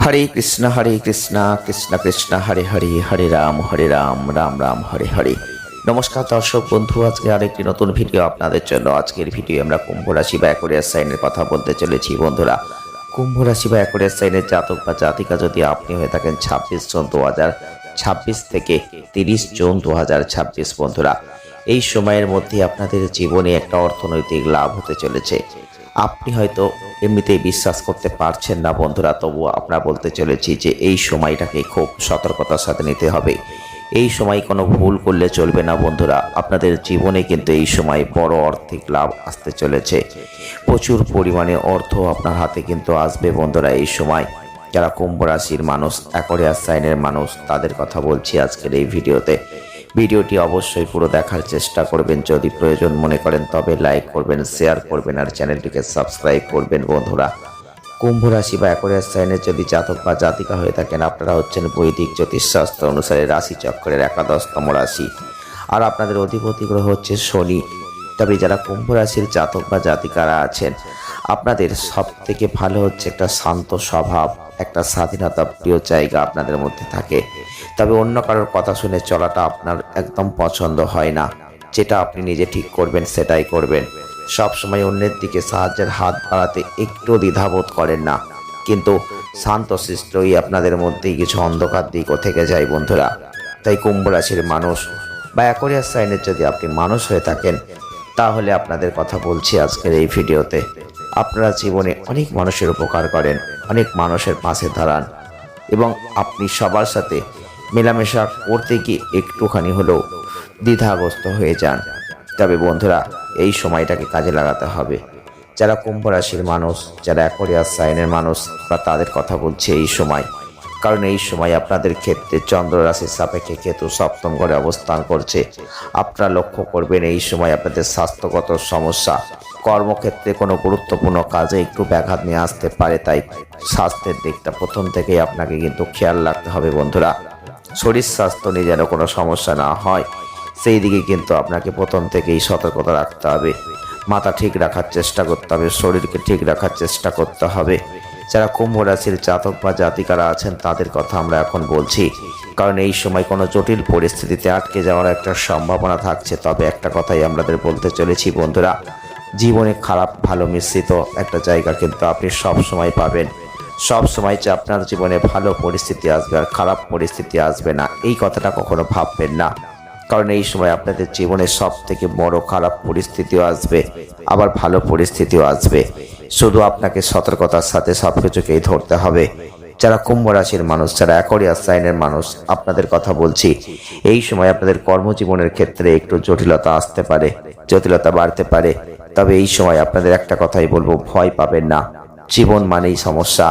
হরে কৃষ্ণ কৃষ্ণ কৃষ্ণ হরে হরে, হরে রাম রাম রাম হরে হরে। নমস্কার দর্শক বন্ধু, আজকে আরেকটি নতুন ভিডিও আপনাদের জন্য। আজকের ভিডিও আমরা কুম্ভ রাশি বা অ্যাকোয়ারিয়াস সাইনের কথা বলতে চলেছি বন্ধুরা। কুম্ভ রাশি বা অ্যাকোয়ারিয়াস সাইনের জাতক বা জাতিকা যদি আপনি হয়ে থাকেন 26 জুন 2026 থেকে 30 জুন 2026 বন্ধুরা, এই সময়ের মধ্যে আপনাদের জীবনে একটা অর্থনৈতিক লাভ হতে চলেছে। আপনি হয়তো এমনিতেই বিশ্বাস করতে পারছেন না বন্ধুরা, তবুও আমরা বলতে চলেছি যে এই সময়টাকে খুব সতর্কতার সাথে নিতে হবে। এই সময় কোনো ভুল করলে চলবে না বন্ধুরা। আপনাদের জীবনে কিন্তু এই সময় বড় আর্থিক লাভ আসতে চলেছে। প্রচুর পরিমাণে অর্থ আপনার হাতে কিন্তু আসবে বন্ধুরা এই সময়। যারা কুম্ভ রাশির মানুষ, অ্যাকোয়ারিয়াস সাইনের মানুষ, তাদের কথা বলছি আজকের এই ভিডিওতে। ভিডিওটি অবশ্যই পুরো দেখার চেষ্টা করবেন। যদি প্রয়োজন মনে করেন তবে লাইক করবেন, শেয়ার করবেন আর চ্যানেলটিকে সাবস্ক্রাইব করবেন বন্ধুরা। কুম্ভ রাশি বা অ্যাকোয়ারিয়াস সাইনের যদি জাতক বা জাতিকা হয়ে থাকেন, আপনারা হচ্ছেন বৈদিক জ্যোতিষশাস্ত্র অনুসারে রাশি চক্রের 11তম রাশি, আর আপনাদের অধিপতি গ্রহ হচ্ছে শনি। তবে যারা কুম্ভ রাশির জাতক বা জাতিকারা আছেন, আপনাদের সব থেকে ভালো হচ্ছে একটা শান্ত স্বভাব, একটা স্বাধীনতা প্রিয় জায়গা আপনাদের মধ্যে থাকে। তবে অন্য কারোর কথা শুনে চলাটা আপনার একদম পছন্দ হয় না। যেটা আপনি নিজে ঠিক করবেন সেটাই করবেন। সব সময় অন্যের দিকে সাহায্যের হাত বাড়াতে একটু দ্বিধাবোধ করেন না, কিন্তু শান্তশিষ্টই আপনাদের মধ্যেই কিছু অন্ধকার দিকও থেকে যায় বন্ধুরা। তাই কুম্ভ রাশির মানুষ বা অ্যাকোয়ারিয়াস সাইনের যদি আপনি মানুষ হয়ে থাকেন, তাহলে আপনাদের কথা বলছি আজকের এই ভিডিওতে। আপনারা জীবনে অনেক মানুষের উপকার করেন, অনেক মানুষের পাশে দাঁড়ান এবং আপনি সবার সাথে মেলামেশা করতে গিয়ে একটুখানি হলেও দ্বিধাগ্রস্ত হয়ে যান। তবে বন্ধুরা, এই সময়টাকে কাজে লাগাতে হবে। যারা কুম্ভ রাশির মানুষ, যারা অ্যাকোয়ারিয়াস সাইনের মানুষ, বা তাদের কথা বলছি এই সময়। কারণ এই সময় আপনাদের ক্ষেত্রে চন্দ্র রাশির সাপেক্ষে কেতু সপ্তম ঘরে অবস্থান করছে। আপনারা লক্ষ্য করবেন এই সময় আপনাদের স্বাস্থ্যগত সমস্যা, কর্মক্ষেত্রে কোনো গুরুত্বপূর্ণ কাজে একটু ব্যাঘাত নিয়ে আসতে পারে। তাই স্বাস্থ্যের দিকটা প্রথম থেকেই আপনাকে কিন্তু খেয়াল রাখতে হবে বন্ধুরা। শরীর স্বাস্থ্য নিয়ে যেন কোনো সমস্যা না হয়, সেই দিকে কিন্তু আপনাকে প্রথম থেকেই সতর্কতা রাখতে হবে। মাথা ঠিক রাখার চেষ্টা করতে হবে, শরীরকে ঠিক রাখার চেষ্টা করতে হবে। যারা কুম্ভ রাশির জাতক বা জাতিকারা আছেন তাদের কথা আমরা এখন বলছি। কারণ এই সময় কোনো জটিল পরিস্থিতিতে আটকে যাওয়ার একটা সম্ভাবনা থাকছে। তবে একটা কথাই আমাদের বলতে চলেছি বন্ধুরা, জীবনে খারাপ ভালো মিশ্রিত একটা জায়গা কিন্তু আপনি সব সময় পাবেন। সব সময় যে আপনার জীবনে ভালো পরিস্থিতি আসবে আর খারাপ পরিস্থিতি আসবে না, এই কথাটা কখনো ভাববেন না। কারণ এই সময় আপনাদের জীবনে সব থেকে বড় খারাপ পরিস্থিতিও আসবে, আবার ভালো পরিস্থিতিও আসবে। শুধু আপনাকে সতর্কতার সাথে সবকিছুকেই ধরতে হবে। যারা কুম্ভ রাশির মানুষ, যারা অ্যাকোয়ারিয়াস সাইনের মানুষ, আপনাদের কথা বলছি। এই সময় আপনাদের কর্মজীবনের ক্ষেত্রে একটু জটিলতা আসতে পারে, জটিলতা বাড়তে পারে। তবে এই সময় আপনাদের একটা কথাই বলবো, ভয় পাবেন না। জীবন মানেই সমস্যা,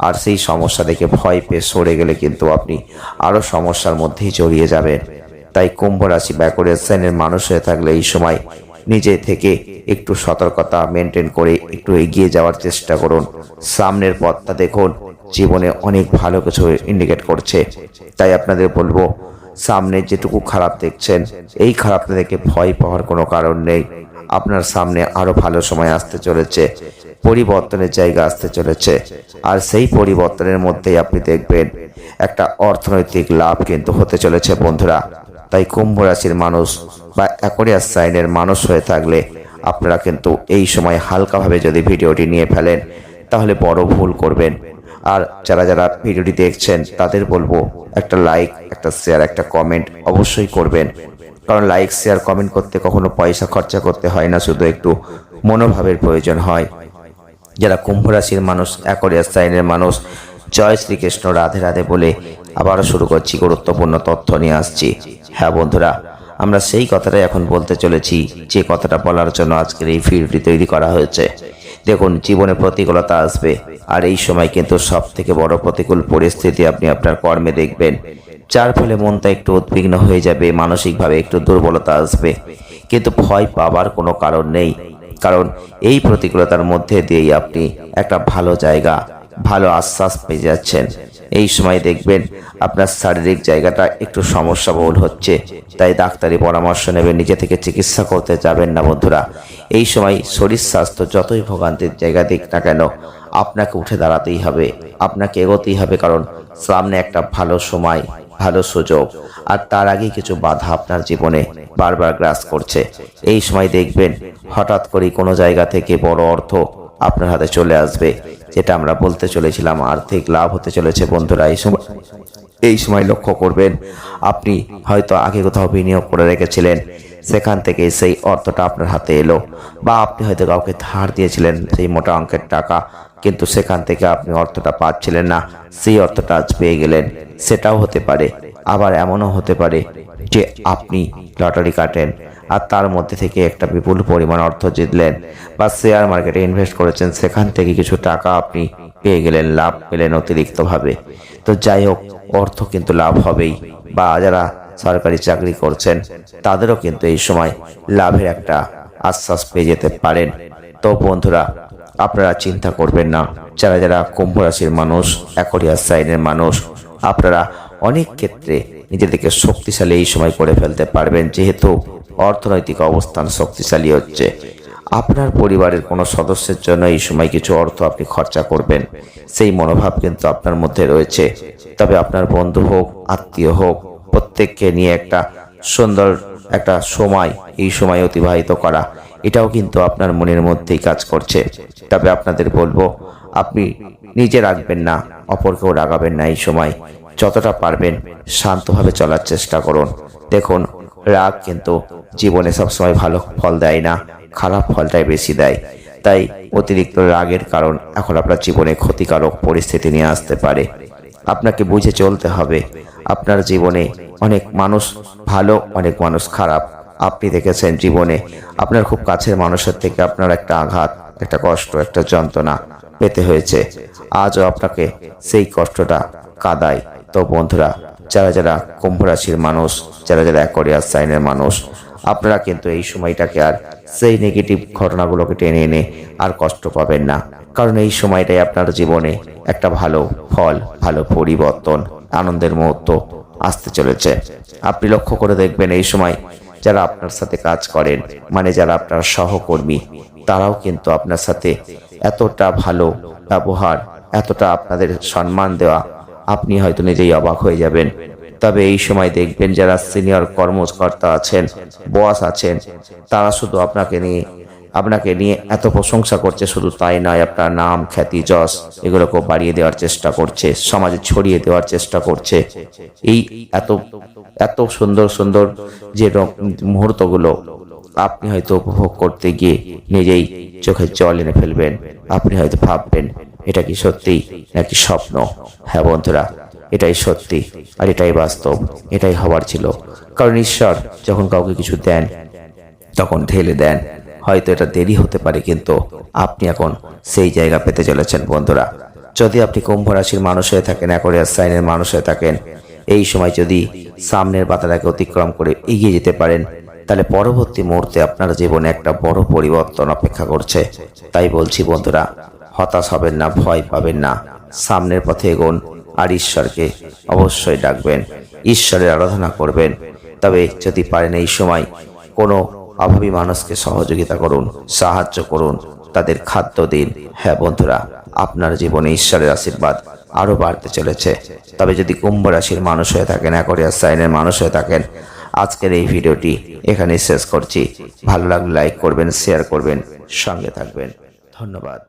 আর সেই সমস্যা দেখে ভয় পেয়ে সরে গেলে কিন্তু আপনি আরো সমস্যার মধ্যেই জড়িয়ে যাবেন। তাই কুম্ভ রাশি বা অ্যাকোয়ারিয়াস সাইনের মানুষ হয়ে থাকলে এই সময় নিজে থেকে একটু সতর্কতা মেনটেন করে একটু এগিয়ে যাওয়ার চেষ্টা করুন। সামনের পথটা দেখুন, জীবনে অনেক ভালো কিছু ইন্ডিকেট করছে। তাই আপনাদের বলবো, সামনে যেটুকু খারাপ দেখছেন, এই খারাপটা দেখে ভয় পাওয়ার কোনো কারণ নেই। আপনার সামনে আরো ভালো সময় আসতে চলেছে, পরিবর্তনের জায়গা আসতে চলেছে, আর সেই পরিবর্তনের মধ্যেই আপনি দেখবেন একটা অর্থনৈতিক লাভ কিন্তু হতে চলেছে বন্ধুরা। তাই কুম্ভ রাশির মানুষ বা অ্যাকোয়ারিয়াস সাইনের মানুষ হয়ে থাকলে আপনারা কিন্তু এই সময় হালকাভাবে যদি ভিডিওটি নিয়ে ফেলেন, তাহলে বড় ভুল করবেন। আর যারা যারা ভিডিওটি দেখছেন তাদের বলবো, একটা লাইক, একটা শেয়ার, একটা কমেন্ট অবশ্যই করবেন। কারণ লাইক শেয়ার কমেন্ট করতে কখনো পয়সা খরচা করতে হয় না, শুধু একটু মনোভাবের প্রয়োজন হয়। যারা কুম্ভ রাশির মানুষ, অ্যাকোয়ারিয়াস সাইনের মানুষ, জয় শ্রীকৃষ্ণ, রাধে রাধে বলে আবারও শুরু করছি, গুরুত্বপূর্ণ তথ্য নিয়ে আসছি। হ্যাঁ বন্ধুরা, আমরা সেই কথাটাই এখন বলতে চলেছি, যে কথাটা বলার জন্য আজকের এই ভিডিওটি তৈরি করা হয়েছে। দেখুন, জীবনে প্রতিকূলতা আসবে, আর এই সময় কিন্তু সব থেকে বড় প্রতিকূল পরিস্থিতি আপনি আপনার কর্মে দেখবেন, যার ফলে মনটা একটু উদ্বিগ্ন হয়ে যাবে, মানসিকভাবে একটু দুর্বলতা আসবে। কিন্তু ভয় পাবার কোনো কারণ নেই, কারণ এই প্রতিকূলতার মধ্যে দিয়েই আপনি একটা ভালো জায়গা, ভালো আশ্বাস পেয়ে যাচ্ছেন। এই সময় দেখবেন আপনার শারীরিক জায়গাটা একটু সমস্যাবহুল হচ্ছে, তাই ডাক্তারি পরামর্শ নেবেন, নিজে থেকে চিকিৎসা করতে যাবেন না বন্ধুরা। এই সময় শরীর স্বাস্থ্য যতই ভোগান্তির জায়গা দিক না কেন, আপনাকে উঠে দাঁড়াতেই হবে, আপনাকে এগোতেই হবে, কারণ সামনে একটা ভালো সময়, ভালো সুযোগ, আর তার আগে কিছু বাধা আপনার জীবনে বারবার গ্রাস করছে। এই সময় দেখবেন হঠাৎ করে কোনো জায়গা থেকে বড় অর্থ আপনার হাতে চলে আসবে, যেটা আমরা বলতে চলেছিলাম আর্থিক লাভ হতে চলেছে। বন্ধুরা, এই সময় লক্ষ্য করবেন আপনি হয়তো আগে কোথাও বিনিয়োগ করে রেখেছিলেন, সেখান থেকে সেই অর্থটা আপনার হাতে এলো, বা আপনি হয়তো কাউকে ধার দিয়েছিলেন সেই মোটা অঙ্কের টাকা, কিন্তু সেখান থেকে আপনি অর্থটা পাচ্ছিলেন না, সেই অর্থটা আজ পেয়ে গেলেন। সেটাও হতে পারে। আবার এমনও হতে পারে যে আপনি লটারি কাটেন আর তার মধ্যে থেকে একটা বিপুল পরিমাণ অর্থ জিতলেন, বা শেয়ার মার্কেটে ইনভেস্ট করেছেন, সেখান থেকে কিছু টাকা আপনি পেয়ে গেলেন, লাভ পেলেন অতিরিক্তভাবে। তো যাই হোক, অর্থ কিন্তু লাভ হবেই। বা যারা সরকারি চাকরি করছেন তাদেরও কিন্তু এই সময় লাভের একটা আশ্বাস পেয়ে যেতে পারেন। তো বন্ধুরা, আপনারা চিন্তা করবেন না। যারা যারা কুম্ভ রাশির মানুষ, অ্যাকোয়ারিয়াস সাইনের মানুষ, আপনারা অনেক ক্ষেত্রে নিজেদেরকে শক্তিশালী এই সময় করে ফেলতে পারবেন, যেহেতু অর্থনৈতিক অবস্থান শক্তিশালী হচ্ছে। আপনার পরিবারের কোনো সদস্যের জন্য এই সময় কিছু অর্থ আপনি খরচা করবেন, সেই মনোভাব কিন্তু আপনার মধ্যে রয়েছে। তবে আপনার বন্ধু হোক, আত্মীয় হোক, প্রত্যেককে নিয়ে একটা সুন্দর একটা সময় এই সময় অতিবাহিত করা, এটাও কিন্তু আপনার মনের মধ্যেই কাজ করছে। তবে আপনাদের বলবো, আপনি নিজে রাখবেন না, অপরকেও রাগাবেন না। এই সময় যতটা পারবেন শান্তভাবে চলার চেষ্টা করুন। দেখুন, রাগ কিন্তু জীবনে সবসময় ভালো ফল দেয় না, খারাপ ফলটাই বেশি দেয়। তাই অতিরিক্ত রাগের কারণ এখন আপনার জীবনে ক্ষতিকারক পরিস্থিতি নিয়ে আসতে পারে। আপনাকে বুঝে চলতে হবে। আপনার জীবনে অনেক মানুষ ভালো, অনেক মানুষ খারাপ। আপনি দেখেছেন জীবনে আপনার খুব কাছের মানুষের থেকে আপনার একটা আঘাত, একটা কষ্ট, একটা যন্ত্রণা পেতে হয়েছে। আজও আপনাকে সেই কষ্টটা কাঁদায়। তো বন্ধুরা, যারা যারা কুম্ভ রাশির মানুষ, যারা যারা অ্যাকোয়ারিয়াস সাইনের মানুষ, আপনারা কিন্তু এই সময়টাকে আর সেই নেগেটিভ ঘটনাগুলোকে টেনে এনে আর কষ্ট পাবেন না, কারণ এই সময়টাই আপনার জীবনে একটা ভালো ফল, ভালো পরিবর্তন, আনন্দের মুহূর্ত আসতে চলেছে। আপনি লক্ষ্য করে দেখবেন এই সময় যারা আপনার সাথে কাজ করেন, মানে যারা আপনার সহকর্মী, তারাও কিন্তু আপনার সাথে এতটা ভালো ব্যবহার, এতটা আপনাদের সম্মান দেওয়া, আপনি হয়তো নিজেই অবাক হয়ে যাবেন। তবে এই সময় দেখবেন যারা সিনিয়র কর্মকর্তা আছেন, বস আছেন, তারা শুধু আপনাকে নিয়ে এত প্রশংসা করছে। শুধু তাই নয়, আপনার নাম, খ্যাতি, যশ এগুলোকে বাড়িয়ে দেওয়ার চেষ্টা করছে, সমাজে ছড়িয়ে দেওয়ার চেষ্টা করছে। এই এত এত সুন্দর সুন্দর যে মুহূর্তগুলো আপনি হয়তো উপভোগ করতে গিয়ে নিজেই চোখে জল এনে ফেলবেন। আপনি হয়তো ভাববেন, এটা কি সত্যি নাকি স্বপ্ন? হ্যাঁ বন্ধুরা, এটাই সত্যি, আর এটাই বাস্তব, এটাই হবার ছিল। কারণ ঈশ্বর যখন কাউকে কিছু দেন তখন ঢেলে দেন। হয়তো এটা দেরি হতে পারে, কিন্তু আপনি এখন সেই জায়গা পেতে চলেছেন। বন্ধুরা, যদি আপনি কুম্ভ রাশির মানুষ হয়ে থাকেন, অ্যাকোয়ারিয়াস সাইনের মানুষ হয়ে থাকেন, এই সময় যদি সামনের বাধাটাকে অতিক্রম করে এগিয়ে যেতে পারেন, তাহলে পরবর্তী মুহূর্তে আপনার জীবনে একটা বড় পরিবর্তন অপেক্ষা করছে। তাই বলছি বন্ধুরা, হতাশ হবেন না, ভয় পাবেন না, সামনের পথে এগোন, আর ঈশ্বরকে অবশ্যই ডাকবেন, ঈশ্বরের আরাধনা করবেন। তবে যদি পারেন এই সময় কোনো অভাবী মানুষকে সহযোগিতা করুন, সাহায্য করুন, তাদের খাদ্য দিন। হ্যাঁ বন্ধুরা, আপনার জীবনে ঈশ্বরের আশীর্বাদ আরো বাড়তে চলেছে। তবে যদি কুম্ভ রাশির মানুষ হয়ে থাকেন, অ্যাকোয়ারিয়াস সাইনের মানুষ হয়ে থাকেন, আজকের এই ভিডিওটি এখানেই শেষ করছি। ভালো লাগলে লাইক করবেন, শেয়ার করবেন, সঙ্গে থাকবেন। ধন্যবাদ।